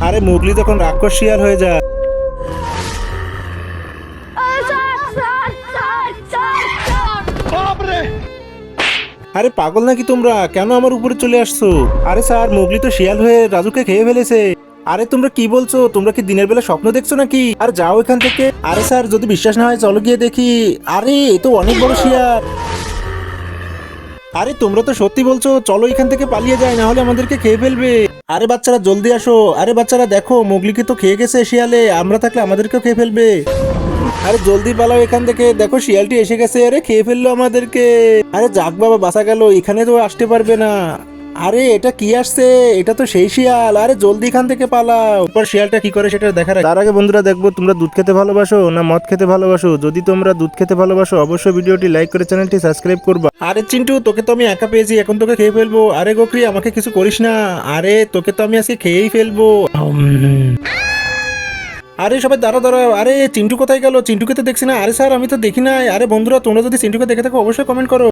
আরে মোগলি তখন রাক্ষস শিয়াল হয়ে যায়। আরে পাগল নাকি তোমরা, কেন আমার উপরে চলে আসছো? আরে স্যার, মোগলি তো শিয়াল হয়ে রাজুকে খেয়ে ফেলেছে। আরে তোমরা কি বলছো? তোমরা কি দিনের বেলা স্বপ্ন দেখছো নাকি? আর যাও এখান থেকে। আরে স্যার, যদি বিশ্বাস না হয় চলো গিয়ে দেখি। আরে এ তো অনেক বড় শিয়াল। আরে তোমরা তো সত্যি বলছো, চলো এখান থেকে পালিয়ে যাই, না হলে আমাদেরকে খেয়ে ফেলবে। আরে বাচ্চারা জলদি আসো। আরে বাচ্চারা দেখো, মোগলিকে তো খেয়ে গেছে শিয়ালে, আমরা থাকলে আমাদেরকেও খেয়ে ফেলবে। আরে জলদি পালাও এখান থেকে, দেখো শিয়ালটি এসে গেছে, আরে খেয়ে ফেললো আমাদেরকে। আরে যাক বাবা, বাঁচা গেল, এখানে তো আসতে পারবে না। আরে এটা কি আসছে? এটা তো সেই শিয়াল, আরে জলদি এখান থেকে পালাও। এরপর শিয়ালটা কি করে সেটা দেখার তার আগে বন্ধুরা, দেখবো তোমরা দুধ খেতে ভালোবাসো না মদ খেতে ভালোবাসো। যদি তোমরা দুধ খেতে ভালোবাসো অবশ্যই ভিডিওটি লাইক করে চ্যানেলটি সাবস্ক্রাইব করবা। আরে চিন্টু, তোকে তো আমি একা পেয়েছি, এখন তোকে খেয়ে ফেলবো। আরে গোকরি, আমাকে কিছু করিস না। আরে তোকে তো আমি আজকে খেয়েই ফেলবো। আরে সবাই দাঁড়া দাঁড়া, আরে চিন্টু কোথায় গেল? চিন্টুকে তো দেখছি না। আরে স্যার, আমি তো দেখি নাই। আরে বন্ধুরা, তোমরা যদি চিন্টুকে দেখে থাকো অবশ্যই কমেন্ট করো।